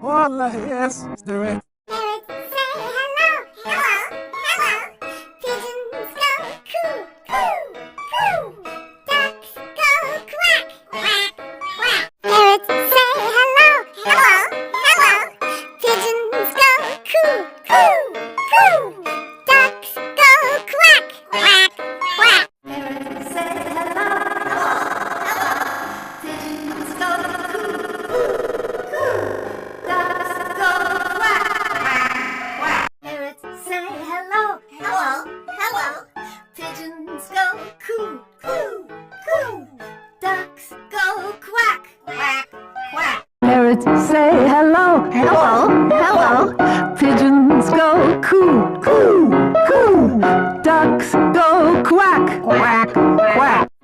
Hola, yes, the Parrots say hello, hello, hello. Pigeons go coo, coo, coo. Ducks go quack, quack, quack. Parrots say hello, hello, hello. Pigeons go coo, coo, coo. Ducks go quack, quack, quack. Parrots say hello, hello, hello. Pigeons go coo, coo, coo. Ducks go quack, quack, quack. Parrots say hello, hello, hello. Pigeons go coo, coo, coo. Ducks go quack, quack, quack. Parrots say hello, hello, hello. Pigeons go coo, coo, coo. Ducks go quack, quack, quack.